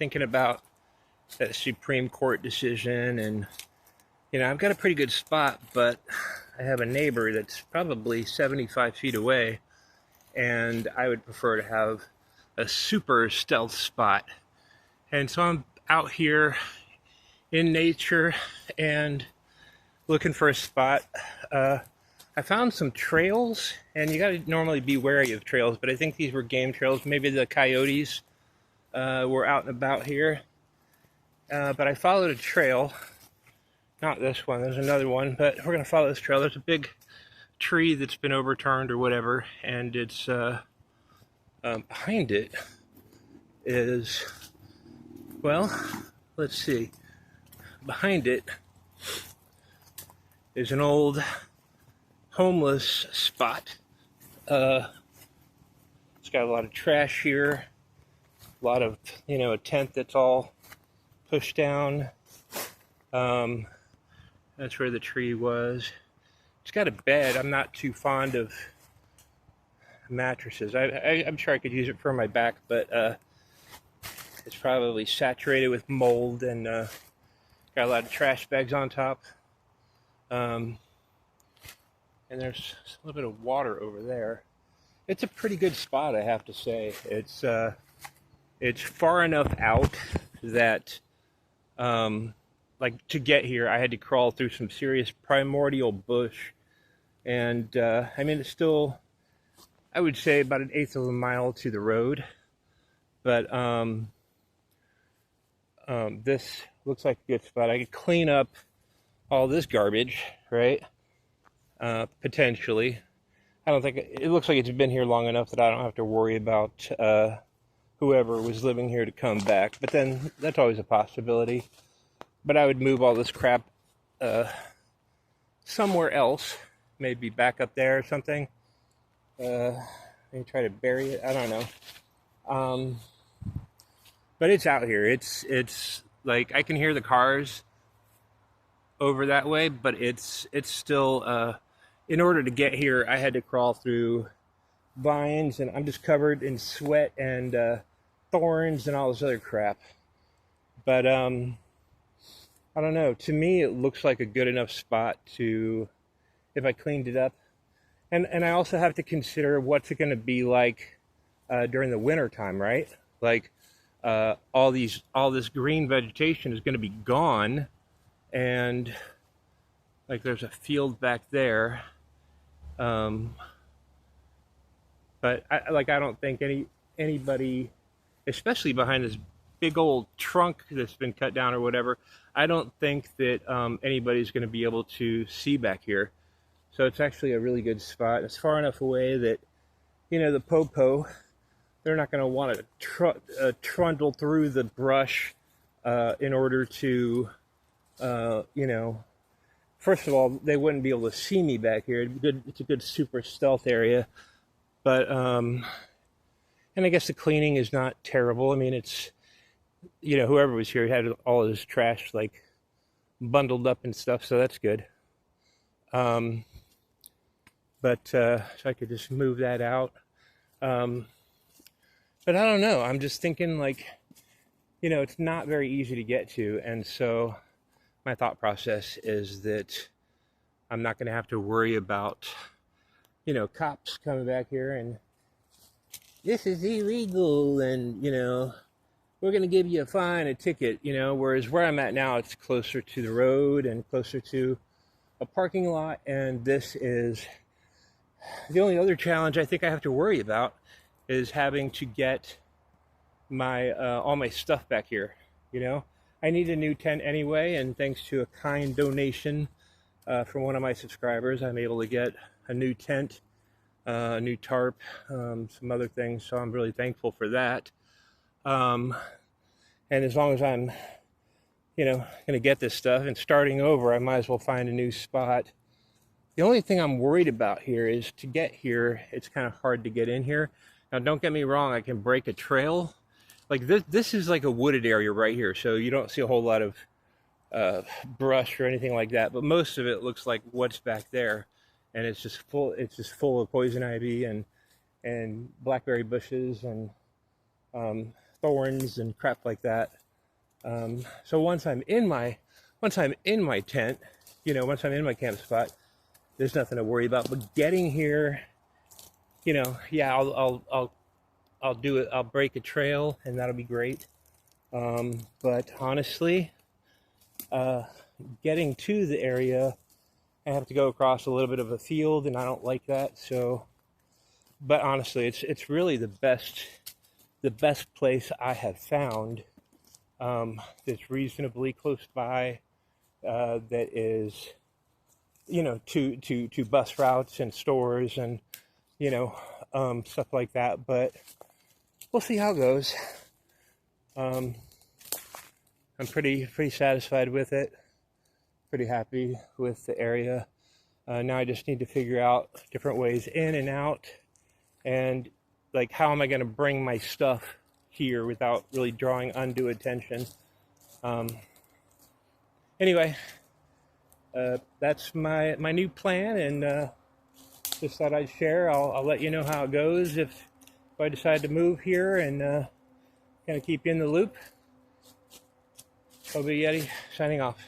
thinking about that Supreme Court decision, and I've got a pretty good spot, but I have a neighbor that's probably 75 feet away, and I would prefer to have a super stealth spot. And so I'm out here in nature and looking for a spot. I found some trails, and you got to normally be wary of trails, but I think these were game trails. Maybe the coyotes were out and about here. But I followed a trail, not this one, there's another one, but we're going to follow this trail. There's a big tree that's been overturned or whatever, and it's behind it is, well, let's see, behind it is an old homeless spot. It's got a lot of trash here, a lot of, a tent that's all pushed down. That's where the tree was. It's got a bed. I'm not too fond of mattresses. I'm sure I could use it for my back, but it's probably saturated with mold and got a lot of trash bags on top. And there's a little bit of water over there. It's a pretty good spot, I have to say. It's far enough out that, like, to get here, I had to crawl through some serious primordial bush. And, it's still, I would say, about 1/8 of a mile to the road. But this looks like a good spot. I could clean up all this garbage, right? Potentially. I don't think it looks like it's been here long enough that I don't have to worry about whoever was living here to come back. But then that's always a possibility. But I would move all this crap somewhere else, maybe back up there or something. Maybe try to bury it. I don't know. But it's out here. It's like I can hear the cars over that way, but it's still. In order to get here, I had to crawl through vines, and I'm just covered in sweat and thorns and all this other crap. But I don't know. To me, it looks like a good enough spot to, if I cleaned it up. And I also have to consider what's it going to be like during the winter time, right? Like all this green vegetation is going to be gone, and like there's a field back there. But I don't think anybody, especially behind this big old trunk that's been cut down or whatever, I don't think that anybody's going to be able to see back here. So it's actually a really good spot. It's far enough away that, the popo, they're not going to want to trundle through the brush in order to, first of all, they wouldn't be able to see me back here. It's a good super stealth area. But, and I guess the cleaning is not terrible. I mean, it's, whoever was here had all his trash, like, bundled up and stuff, so that's good. So I could just move that out. But I don't know. I'm just thinking, like, it's not very easy to get to, and so my thought process is that I'm not going to have to worry about, cops coming back here and this is illegal and, we're going to give you a fine, a ticket, whereas where I'm at now, it's closer to the road and closer to a parking lot. And this is the only other challenge I think I have to worry about is having to get my, all my stuff back here, I need a new tent anyway, and thanks to a kind donation from one of my subscribers, I'm able to get a new tent, a new tarp, some other things, so I'm really thankful for that. And as long as I'm, going to get this stuff and starting over, I might as well find a new spot. The only thing I'm worried about here is to get here, it's kind of hard to get in here. Now, don't get me wrong, I can break a trail. Like this is like a wooded area right here, so you don't see a whole lot of brush or anything like that. But most of it looks like what's back there, and it's just full. It's just full of poison ivy and blackberry bushes and thorns and crap like that. So once I'm in my tent, you know, once I'm in my camp spot, there's nothing to worry about. But getting here, you know, yeah, I'll do it. I'll break a trail, and that'll be great. But honestly, getting to the area, I have to go across a little bit of a field, and I don't like that. So, but honestly, it's really the best place I have found, that's reasonably close by, that is, you know, to bus routes and stores and, you know, stuff like that. But we'll see how it goes. I'm pretty satisfied with it. Pretty happy with the area. Now I just need to figure out different ways in and out, and like, how am I going to bring my stuff here without really drawing undue attention. Anyway, that's my new plan, and just thought I'd share. I'll let you know how it goes if I decide to move here, and kind of keep you in the loop. Hobo Yeti signing off.